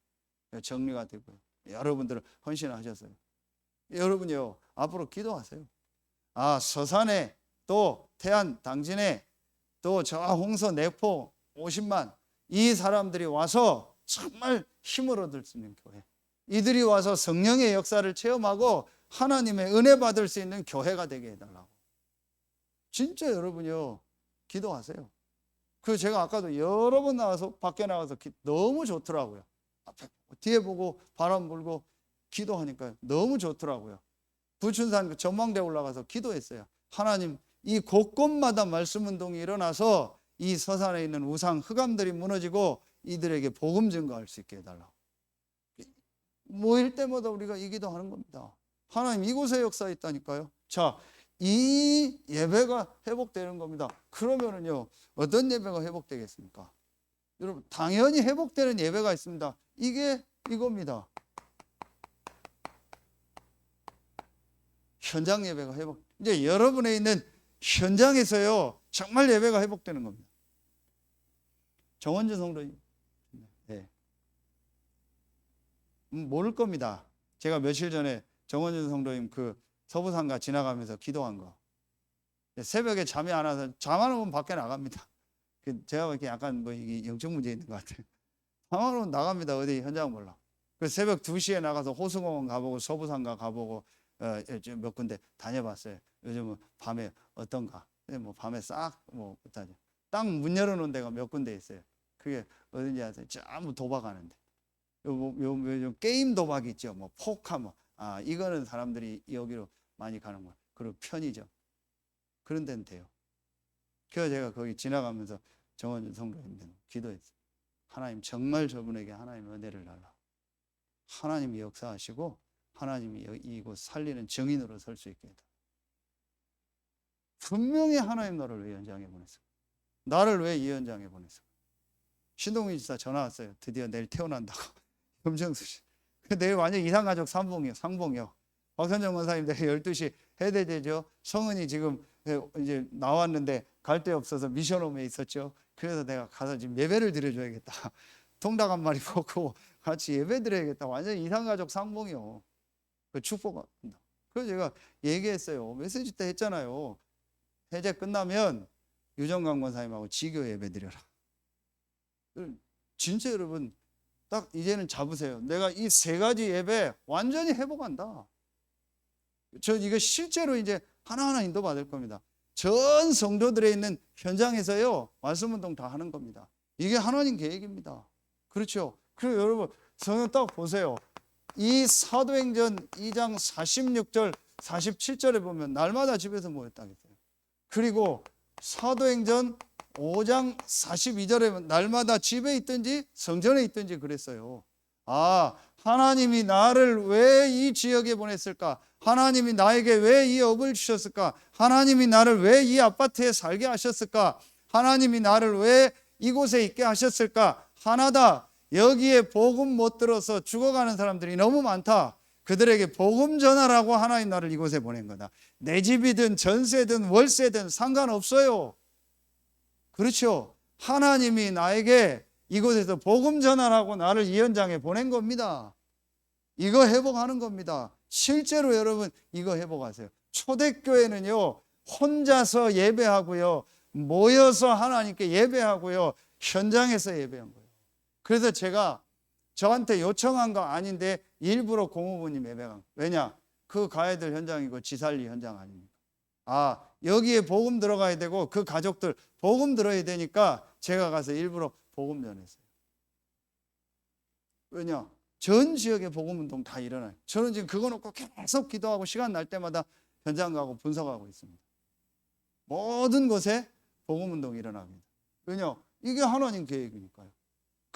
정리가 되고요. 여러분들은 헌신하셨어요. 여러분이요 앞으로 기도하세요. 서산에 또 태안 당진에 또 저 홍서 내포 50만 이 사람들이 와서 정말 힘을 얻을 수 있는 교회, 이들이 와서 성령의 역사를 체험하고 하나님의 은혜 받을 수 있는 교회가 되게 해달라고. 진짜 여러분이요 기도하세요. 제가 아까도 여러 번 나와서 밖에 나가서 너무 좋더라고요. 앞에 뒤에 보고 바람 불고 기도하니까 너무 좋더라고요. 부춘산 전망대 올라가서 기도했어요. 하나님 이 곳곳마다 말씀 운동이 일어나서 이 서산에 있는 우상 흑암들이 무너지고 이들에게 복음 증거할 수 있게 해달라고. 모일 때마다 우리가 이 기도하는 겁니다. 하나님 이곳에 역사 있다니까요. 자, 이 예배가 회복되는 겁니다. 그러면은요 어떤 예배가 회복되겠습니까? 여러분 당연히 회복되는 예배가 있습니다. 이게 이겁니다. 현장 예배가 이제 여러분에 있는 현장에서요 정말 예배가 회복되는 겁니다. 정원준 성도님, 네. 모를 겁니다. 제가 며칠 전에 정원준 성도님 서부산가 지나가면서 기도한 거. 새벽에 잠이 안 와서 잠 안 오면 밖에 나갑니다. 제가 이렇게 약간 이게 영적 문제 있는 것 같아요. 잠 안 오면 나갑니다. 어디 현장 몰라. 새벽 2시에 나가서 호수공원 가보고 서부산가 가보고 몇 군데 다녀봤어요. 요즘은 밤에 어떤가? 밤에 싹 딱 문 열어놓은 데가 몇 군데 있어요. 그게 어딘지 아세요? 전부 도박하는데. 요즘 게임 도박 있죠. 포카 이거는 사람들이 여기로 많이 가는 거예요. 그리고 편의점 그런 데는 돼요. 그래서 제가 거기 지나가면서 정원준 성도님들 기도했어요. 하나님 정말 저분에게 하나님의 은혜를 달라. 하나님이 역사하시고 하나님이 이곳 살리는 증인으로 설 수 있게 해달라. 분명히 하나님 너를 왜 현장에 보냈어? 나를 왜 이 현장에 보냈어? 신동민 지사 전화 왔어요. 드디어 내일 태어난다고. 염정수 씨. 내일 완전 이상가족 상봉이요. 박선정 권사님 내일 12시 해대되죠. 성은이 지금 이제 나왔는데 갈 데 없어서 미션홈에 있었죠. 그래서 내가 가서 지금 예배를 드려줘야겠다. 통닭 한 마리 먹고 같이 예배 드려야겠다. 완전 이상가족 상봉이요. 축복합니다. 그래서 제가 얘기했어요. 메시지 때 했잖아요. 해제 끝나면 유정강 권사님하고 지교 예배 드려라. 진짜 여러분 딱 이제는 잡으세요. 내가 이 3가지 예배 완전히 회복한다. 저 이거 실제로 이제 하나하나 인도받을 겁니다. 전 성도들에 있는 현장에서요 말씀 운동 다 하는 겁니다. 이게 하나님 계획입니다. 그렇죠? 그리고 여러분 성경 딱 보세요. 이 사도행전 2장 46절 47절에 보면 날마다 집에서 모였다 했어요. 그리고 사도행전 5장 42절에 보면 날마다 집에 있든지 성전에 있든지 그랬어요. 하나님이 나를 왜 이 지역에 보냈을까? 하나님이 나에게 왜 이 업을 주셨을까? 하나님이 나를 왜 이 아파트에 살게 하셨을까? 하나님이 나를 왜 이곳에 있게 하셨을까? 하나다. 여기에 복음 못 들어서 죽어가는 사람들이 너무 많다. 그들에게 복음 전하라고 하나님 나를 이곳에 보낸 거다. 내 집이든 전세든 월세든 상관없어요. 그렇죠? 하나님이 나에게 이곳에서 복음 전하라고 나를 이 현장에 보낸 겁니다. 이거 회복하는 겁니다. 실제로 여러분 이거 회복하세요. 초대교회는요 혼자서 예배하고요 모여서 하나님께 예배하고요 현장에서 예배한 거예요. 그래서 제가 저한테 요청한 거 아닌데 일부러 공무부님 예배한. 왜냐? 그 가야 될 현장이고 지살리 현장 아닙니까? 여기에 복음 들어가야 되고 그 가족들 복음 들어야 되니까 제가 가서 일부러 복음 전했어요. 왜냐? 전 지역에 복음 운동 다 일어나요. 저는 지금 그거 놓고 계속 기도하고 시간 날 때마다 현장 가고 분석하고 있습니다. 모든 곳에 복음 운동이 일어납니다. 왜냐? 이게 하나님 계획이니까요.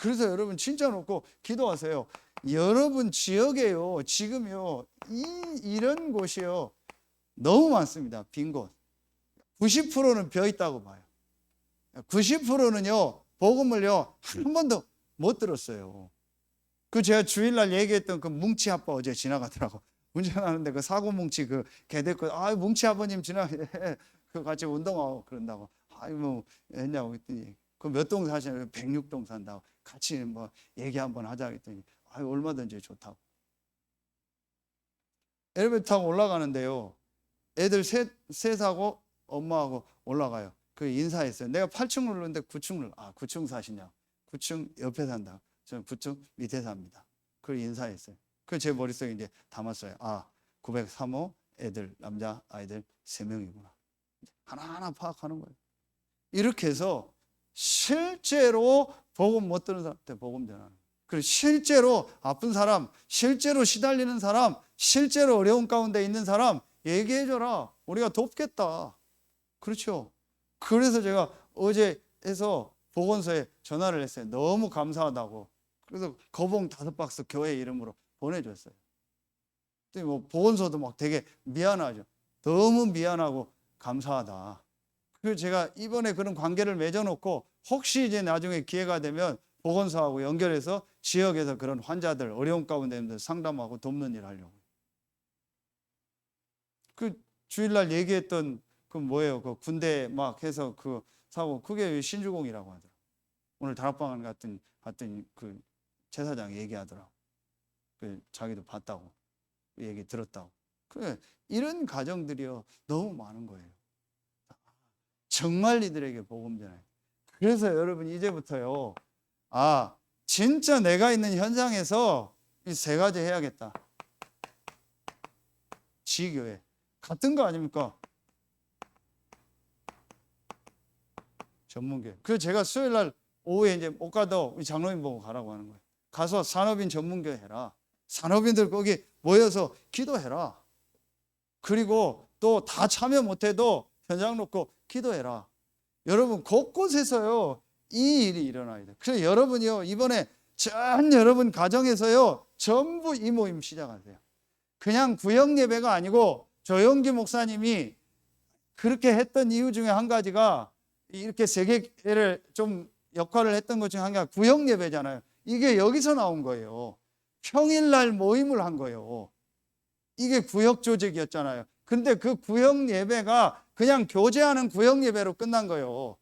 그래서 여러분 진짜 놓고 기도하세요. 여러분 지역에요, 지금요, 이런 곳이요, 너무 많습니다. 빈 곳. 90%는 비어 있다고 봐요. 90%는요, 복음을요, 한 번도 못 들었어요. 그 제가 주일날 얘기했던 그 뭉치 아빠 어제 지나가더라고. 운전하는데 그 사고 뭉치 그 개들 아 뭉치 아버님 그 같이 운동하고 그런다고. 아이 뭐 했냐고 했더니 그 몇 동 사시나요? 106동 산다고. 같이 뭐 얘기 한번 하자 했더니 아유 얼마든지 좋다고. 엘리베이터 타고 올라가는데요. 애들 셋하고 엄마하고 올라가요. 그 인사했어요. 내가 8층 누르는데 9층 사시냐고. 9층 옆에 산다. 저는 9층 밑에 삽니다. 그걸 인사했어요. 그 제 머릿속에 이제 담았어요. 아, 903호 애들, 남자 아이들 3명이구나. 하나하나 파악하는 거예요. 이렇게 해서 실제로 복음 못 듣는 사람한테 복음 전하는 거예요. 그리고 실제로 아픈 사람, 실제로 시달리는 사람, 실제로 어려운 가운데 있는 사람 얘기해줘라. 우리가 돕겠다. 그렇죠. 그래서 제가 어제 해서 보건소에 전화를 했어요. 너무 감사하다고. 그래서 거봉 5박스 교회 이름으로 보내줬어요. 뭐 보건소도 막 되게 미안하죠. 너무 미안하고 감사하다. 그래서 제가 이번에 그런 관계를 맺어놓고 혹시 이제 나중에 기회가 되면 보건소하고 연결해서 지역에서 그런 환자들 어려운 가운데 있는 상담하고 돕는 일 하려고. 그 주일날 얘기했던 그 뭐예요? 그 군대 막 해서 그 사고 그게 신주공이라고 하더라고. 오늘 다락방 갔더니 그 제사장 얘기하더라고. 그 자기도 봤다고 그 얘기 들었다고. 그 이런 가정들이요 너무 많은 거예요. 정말 이들에게 복음 전해. 그래서 여러분 이제부터요. 아 진짜 내가 있는 현장에서 이 3가지 해야겠다. 지교회 같은 거 아닙니까? 전문교회. 그래서 제가 수요일날 오후에 이제 못 가도 우리 장로님 보고 가라고 하는 거예요. 가서 산업인 전문교회 해라. 산업인들 거기 모여서 기도해라. 그리고 또 다 참여 못해도 현장 놓고 기도해라. 여러분 곳곳에서요 이 일이 일어나야 돼요. 그래서 여러분이요 이번에 전 여러분 가정에서요 전부 이 모임 시작하세요. 그냥 구역 예배가 아니고 조영기 목사님이 그렇게 했던 이유 중에 한 가지가 이렇게 세계를 좀 역할을 했던 것 중에 한 개가 구역 예배잖아요. 이게 여기서 나온 거예요. 평일날 모임을 한 거예요. 이게 구역 조직이었잖아요. 근데 그 구역 예배가 그냥 교제하는 구역 예배로 끝난 거예요.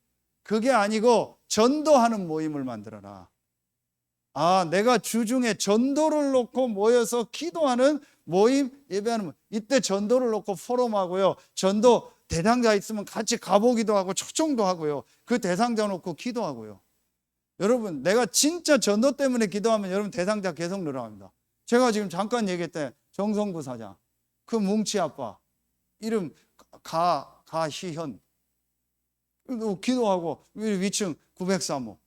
그게 아니고 전도하는 모임을 만들어라. 아, 내가 주중에 전도를 놓고 모여서 기도하는 모임 예배하는 모임. 이때 전도를 놓고 포럼하고요. 전도 대상자 있으면 같이 가보기도 하고 초청도 하고요. 그 대상자 놓고 기도하고요. 여러분 내가 진짜 전도 때문에 기도하면 여러분 대상자 계속 늘어납니다. 제가 지금 잠깐 얘기했던 정성구 사장 그 뭉치 아빠 이름 가희현 기도하고 위층 903호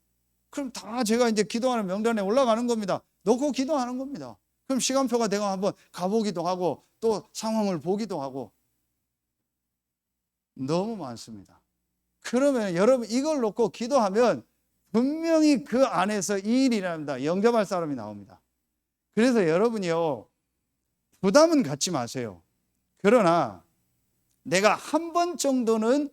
그럼 다 제가 이제 기도하는 명단에 올라가는 겁니다. 놓고 기도하는 겁니다. 그럼 시간표가 되고 한번 가보기도 하고 또 상황을 보기도 하고 너무 많습니다. 그러면 여러분 이걸 놓고 기도하면 분명히 그 안에서 이 일이 일어납니다. 영접할 사람이 나옵니다. 그래서 여러분이요 부담은 갖지 마세요. 그러나 내가 한 번 정도는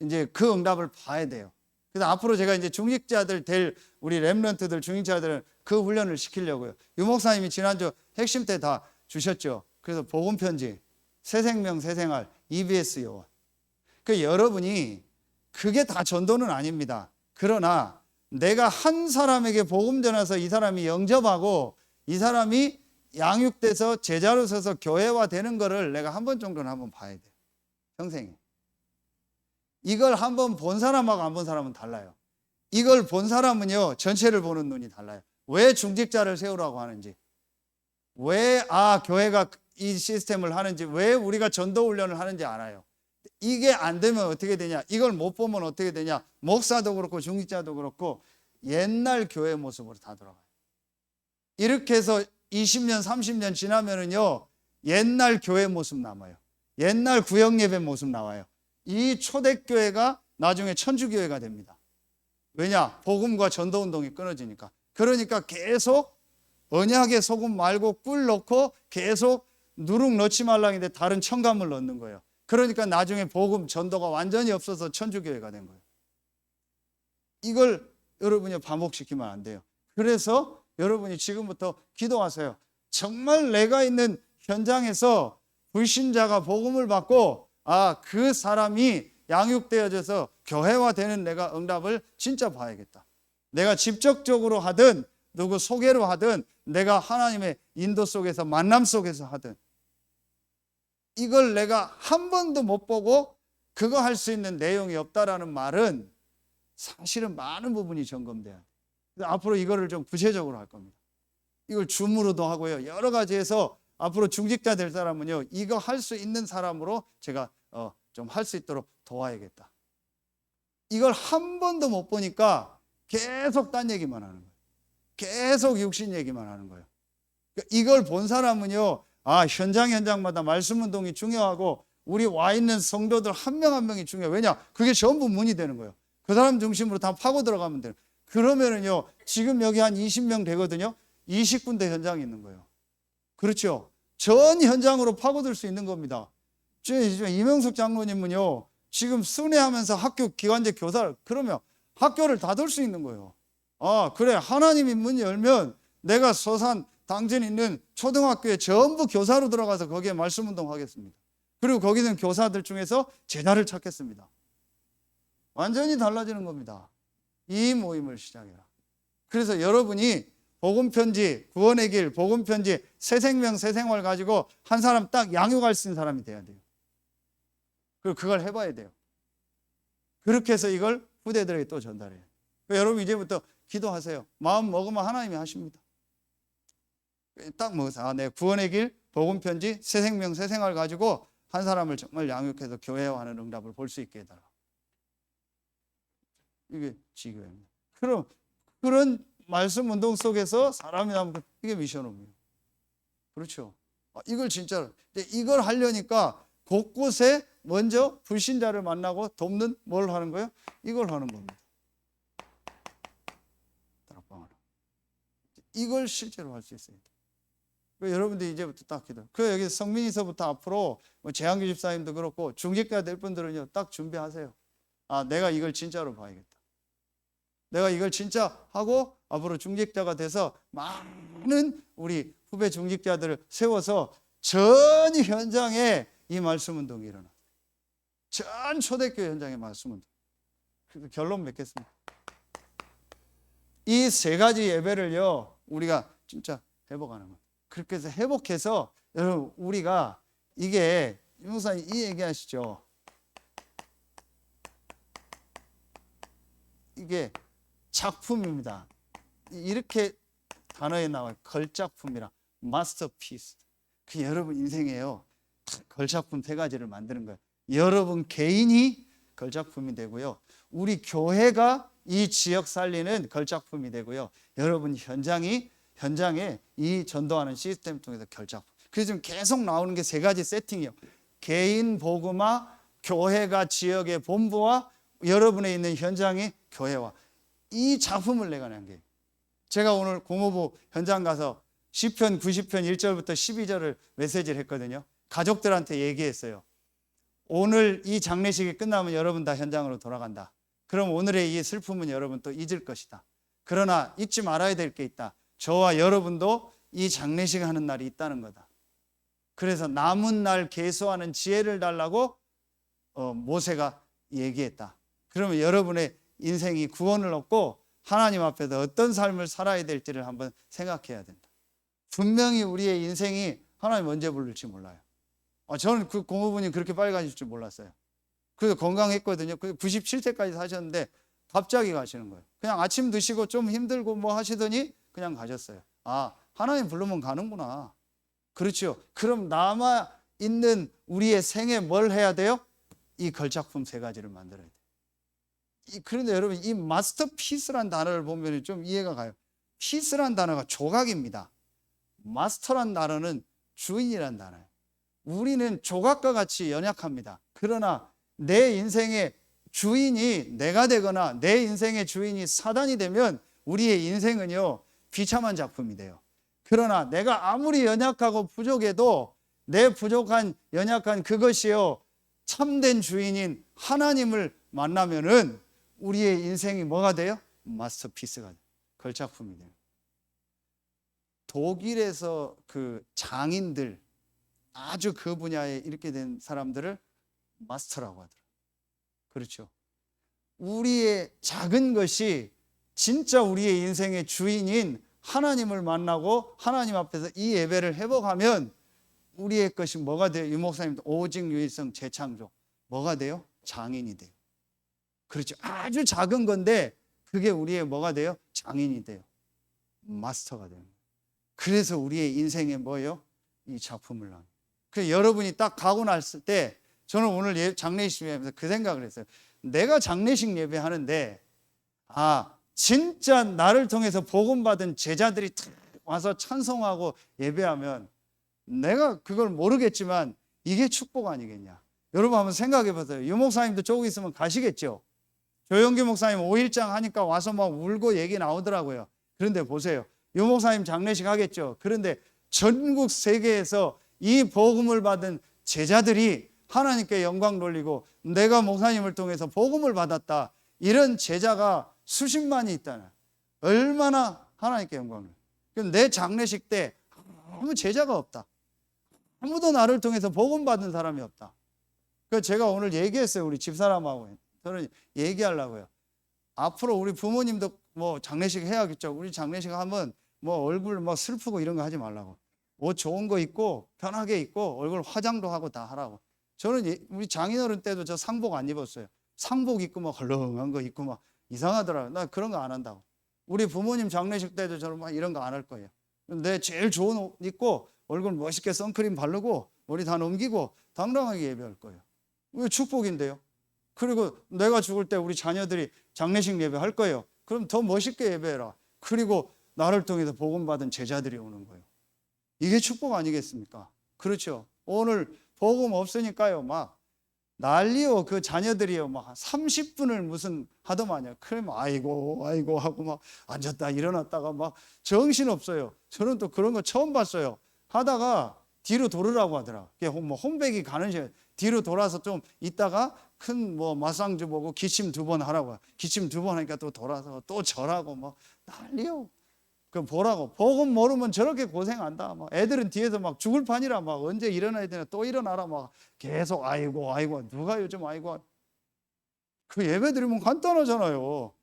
이제 그 응답을 봐야 돼요. 그래서 앞으로 제가 이제 중직자들 될 우리 렘넌트들 중직자들은 그 훈련을 시키려고요. 유 목사님이 지난주 핵심 때 다 주셨죠. 그래서 복음 편지, 새 생명, 새 생활, EBS 요원. 그 여러분이 그게 다 전도는 아닙니다. 그러나 내가 한 사람에게 복음 전해서 이 사람이 영접하고 이 사람이 양육돼서 제자로 서서 교회화 되는 거를 내가 한 번 정도는 한번 봐야 돼요. 평생에. 이걸 한번 본 사람하고 안 본 사람은 달라요. 이걸 본 사람은요 전체를 보는 눈이 달라요. 왜 중직자를 세우라고 하는지, 왜 교회가 이 시스템을 하는지, 왜 우리가 전도 훈련을 하는지 알아요. 이게 안 되면 어떻게 되냐, 이걸 못 보면 어떻게 되냐, 목사도 그렇고 중직자도 그렇고 옛날 교회 모습으로 다 돌아가요. 이렇게 해서 20년 30년 지나면은요 옛날 교회 모습 남아요. 옛날 구역 예배 모습 나와요. 이 초대교회가 나중에 천주교회가 됩니다. 왜냐? 복음과 전도운동이 끊어지니까. 그러니까 계속 언약의 소금 말고 꿀 넣고 계속 누룩 넣지 말라 했는데 다른 첨가물 넣는 거예요. 그러니까 나중에 복음 전도가 완전히 없어서 천주교회가 된 거예요. 이걸 여러분이 반복시키면 안 돼요. 그래서 여러분이 지금부터 기도하세요. 정말 내가 있는 현장에서 불신자가 복음을 받고 그 사람이 양육되어져서 교회화되는 내가 응답을 진짜 봐야겠다. 내가 직접적으로 하든 누구 소개로 하든 내가 하나님의 인도 속에서 만남 속에서 하든 이걸 내가 한 번도 못 보고 그거 할 수 있는 내용이 없다라는 말은 사실은 많은 부분이 점검돼야 돼요. 앞으로 이거를 좀 구체적으로 할 겁니다. 이걸 줌으로도 하고요. 여러 가지에서 앞으로 중직자 될 사람은요. 이거 할 수 있는 사람으로 제가 좀 할 수 있도록 도와야겠다. 이걸 한 번도 못 보니까 계속 딴 얘기만 하는 거예요. 계속 육신 얘기만 하는 거예요. 이걸 본 사람은요. 현장마다 말씀 운동이 중요하고 우리 와 있는 성도들 한 명 한 명이 중요해요. 왜냐? 그게 전부 문이 되는 거예요. 그 사람 중심으로 다 파고 들어가면 돼요. 그러면은요. 지금 여기 한 20명 되거든요. 20군데 현장이 있는 거예요. 그렇죠? 전 현장으로 파고들 수 있는 겁니다. 이명숙 장로님은요. 지금 순회하면서 학교 기관제 교사를 그러면 학교를 닫을 수 있는 거예요. 그래 하나님이 문 열면 내가 서산 당진 있는 초등학교에 전부 교사로 들어가서 거기에 말씀 운동하겠습니다. 그리고 거기 있는 교사들 중에서 제자를 찾겠습니다. 완전히 달라지는 겁니다. 이 모임을 시작해라. 그래서 여러분이 복음편지, 구원의 길, 복음편지, 새 생명, 새 생활 가지고 한 사람 딱 양육할 수 있는 사람이 돼야 돼요. 그리고 그걸 해봐야 돼요. 그렇게 해서 이걸 후대들에게 또 전달해요. 여러분 이제부터 기도하세요. 마음 먹으면 하나님이 하십니다. 딱 먹어서 내 구원의 길, 복음편지, 새 생명, 새 생활 가지고 한 사람을 정말 양육해서 교회화하는 응답을 볼 수 있게 해달라. 이게 지교회입니다. 그런 말씀 운동 속에서 사람이 나면 이게 미션업이에요. 그렇죠. 이걸 진짜로 이걸 하려니까 곳곳에 먼저 불신자를 만나고 돕는 뭘 하는 거예요? 이걸 하는 겁니다. 이걸 실제로 할 수 있어요. 여러분들 이제부터 딱 기도. 여기 성민이서부터 앞으로 재한규 집사님도 그렇고 중직자 될 분들은요 딱 준비하세요. 내가 이걸 진짜로 봐야겠다. 내가 이걸 진짜 하고 앞으로 중직자가 돼서 많은 우리 후배 중직자들을 세워서 전 현장에 이 말씀 운동이 일어나. 전 초대교 현장에 말씀 운동. 그래서 결론 맺겠습니다. 이 세 가지 예배를요 우리가 진짜 회복하는 거예요. 그렇게 해서 회복해서 여러분 우리가 이게 유 목사님 이 얘기하시죠. 이게 작품입니다. 이렇게 단어에 나와요. 걸작품이라 마스터피스. 그 여러분 인생에요. 걸작품 세 가지를 만드는 거예요. 여러분 개인이 걸작품이 되고요. 우리 교회가 이 지역 살리는 걸작품이 되고요. 여러분 현장에 이 전도하는 시스템 통해서 걸작품. 그래서 지금 계속 나오는 게 세 가지 세팅이요. 개인 복음화, 교회가 지역의 본부와 여러분의 있는 현장의 교회와 이 작품을 내가 낸 게. 제가 오늘 공허부 현장 가서 시편 90편 1절부터 12절을 메시지를 했거든요. 가족들한테 얘기했어요. 오늘 이 장례식이 끝나면 여러분 다 현장으로 돌아간다. 그럼 오늘의 이 슬픔은 여러분 또 잊을 것이다. 그러나 잊지 말아야 될 게 있다. 저와 여러분도 이 장례식 하는 날이 있다는 거다. 그래서 남은 날 계수하는 지혜를 달라고 모세가 얘기했다. 그러면 여러분의 인생이 구원을 얻고 하나님 앞에서 어떤 삶을 살아야 될지를 한번 생각해야 된다. 분명히 우리의 인생이 하나님 언제 부를지 몰라요. 저는 그 공무원이 그렇게 빨리 가실 줄 몰랐어요. 그래서 건강했거든요. 97세까지 사셨는데 갑자기 가시는 거예요. 그냥 아침 드시고 좀 힘들고 뭐 하시더니 그냥 가셨어요. 하나님 부르면 가는구나. 그렇죠. 그럼 남아있는 우리의 생에 뭘 해야 돼요? 이 걸작품 세 가지를 만들어야 돼요. 그런데 여러분 이 마스터피스란 단어를 보면 좀 이해가 가요. 피스란 단어가 조각입니다. 마스터란 단어는 주인이란 단어예요. 우리는 조각과 같이 연약합니다. 그러나 내 인생의 주인이 내가 되거나 내 인생의 주인이 사단이 되면 우리의 인생은요 비참한 작품이 돼요. 그러나 내가 아무리 연약하고 부족해도 내 부족한 연약한 그것이요 참된 주인인 하나님을 만나면은 우리의 인생이 뭐가 돼요? 마스터피스가 돼요. 걸작품이 돼요. 독일에서 그 장인들 아주 그 분야에 이렇게 된 사람들을 마스터라고 하더라고요. 그렇죠. 우리의 작은 것이 진짜 우리의 인생의 주인인 하나님을 만나고 하나님 앞에서 이 예배를 회복하면 우리의 것이 뭐가 돼요? 유 목사님도 오직 유일성 재창조 뭐가 돼요? 장인이 돼요. 그렇죠. 아주 작은 건데 그게 우리의 뭐가 돼요? 장인이 돼요. 마스터가 돼요. 그래서 우리의 인생에 뭐예요? 이 작품을 나. 그래서 여러분이 딱 가고 났을 때 저는 오늘 장례식 예배하면서 그 생각을 했어요. 내가 장례식 예배하는데 진짜 나를 통해서 복음받은 제자들이 와서 찬송하고 예배하면 내가 그걸 모르겠지만 이게 축복 아니겠냐. 여러분 한번 생각해 보세요. 유 목사님도 조금 있으면 가시겠죠. 조영기 목사님 5일장 하니까 와서 막 울고 얘기 나오더라고요. 그런데 보세요. 유 목사님 장례식 하겠죠. 그런데 전국 세계에서 이 복음을 받은 제자들이 하나님께 영광 돌리고 내가 목사님을 통해서 복음을 받았다. 이런 제자가 수십만이 있다는 얼마나 하나님께 영광을. 내 장례식 때 아무 제자가 없다. 아무도 나를 통해서 복음 받은 사람이 없다. 그래서 제가 오늘 얘기했어요. 우리 집사람하고. 저는 얘기하려고요. 앞으로 우리 부모님도 뭐 장례식 해야겠죠. 우리 장례식 하면 뭐 얼굴 뭐 슬프고 이런 거 하지 말라고. 옷 좋은 거 입고 편하게 입고 얼굴 화장도 하고 다 하라고. 저는 우리 장인어른 때도 저 상복 안 입었어요. 상복 입고 막 헐렁한 거 입고 막 이상하더라고요. 나 그런 거 안 한다고. 우리 부모님 장례식 때도 저는 막 이런 거 안 할 거예요. 내 제일 좋은 옷 입고 얼굴 멋있게 선크림 바르고 머리 다 넘기고 당당하게 예배할 거예요. 왜 축복인데요? 그리고 내가 죽을 때 우리 자녀들이 장례식 예배 할 거예요. 그럼 더 멋있게 예배해라. 그리고 나를 통해서 복음 받은 제자들이 오는 거예요. 이게 축복 아니겠습니까? 그렇죠. 오늘 복음 없으니까요. 막 난리요. 그 자녀들이요. 막 30분을 무슨 하더만요. 그럼 아이고 하고 막 앉았다 일어났다가 막 정신 없어요. 저는 또 그런 거 처음 봤어요. 하다가 뒤로 돌으라고 하더라. 뭐 홍백이 가는 시간 뒤로 돌아서 좀 있다가 큰 뭐 마상주 보고 기침 2번 하라고. 기침 2번 하니까 또 돌아서 또 절하고 막 난리요. 그 보라고. 복음 모르면 저렇게 고생한다. 막 애들은 뒤에서 막 죽을 판이라 막 언제 일어나야 되나 또 일어나라 막 계속 아이고 누가 요즘 아이고. 그 예배 드리면 간단하잖아요.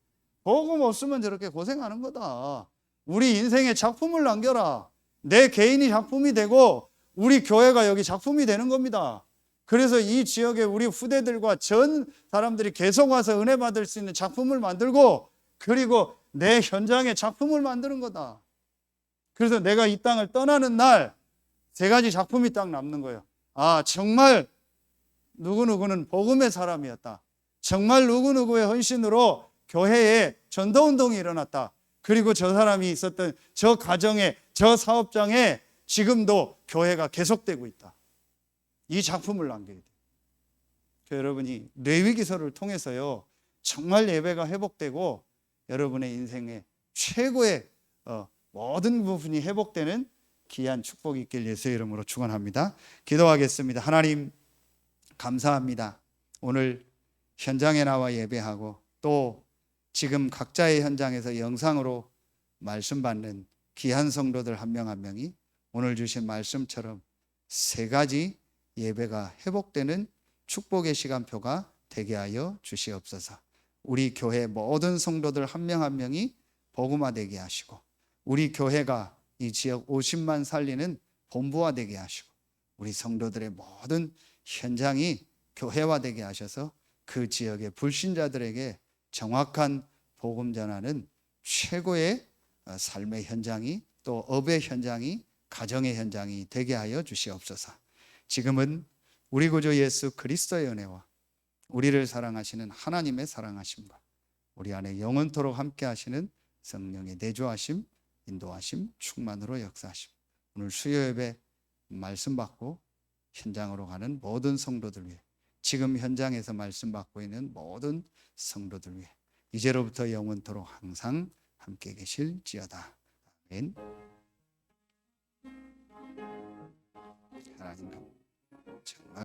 복음 없으면 저렇게 고생하는 거다. 우리 인생에 작품을 남겨라. 내 개인이 작품이 되고 우리 교회가 여기 작품이 되는 겁니다. 그래서 이 지역에 우리 후대들과 전 사람들이 계속 와서 은혜 받을 수 있는 작품을 만들고 그리고 내 현장에 작품을 만드는 거다. 그래서 내가 이 땅을 떠나는 날 3가지 작품이 딱 남는 거예요. 정말 누구누구는 복음의 사람이었다. 정말 누구누구의 헌신으로 교회에 전도운동이 일어났다. 그리고 저 사람이 있었던 저 가정에 저 사업장에 지금도 교회가 계속되고 있다. 이 작품을 남겨야 돼요. 여러분이 레위기서를 통해서요 정말 예배가 회복되고 여러분의 인생의 최고의 모든 부분이 회복되는 귀한 축복이 있길 예수의 이름으로 축원합니다. 기도하겠습니다. 하나님 감사합니다. 오늘 현장에 나와 예배하고 또 지금 각자의 현장에서 영상으로 말씀 받는 귀한 성도들 한 명 한 명이 오늘 주신 말씀처럼 3가지 예배가 회복되는 축복의 시간표가 되게 하여 주시옵소서. 우리 교회 모든 성도들 한 명 한 명이 복음화되게 하시고 우리 교회가 이 지역 50만 살리는 본부화되게 하시고 우리 성도들의 모든 현장이 교회화되게 하셔서 그 지역의 불신자들에게 정확한 복음 전하는 최고의 삶의 현장이 또 업의 현장이 가정의 현장이 되게 하여 주시옵소서. 지금은 우리 구주 예수 그리스도의 은혜와 우리를 사랑하시는 하나님의 사랑하심과 우리 안에 영원토록 함께 하시는 성령의 내주하심, 인도하심, 충만으로 역사하심. 오늘 수요 예배 말씀 받고 현장으로 가는 모든 성도들 위해 지금 현장에서 말씀 받고 있는 모든 성도들 위해 이제로부터 영원토록 항상 함께 계실지어다. 아멘. 하나님 정말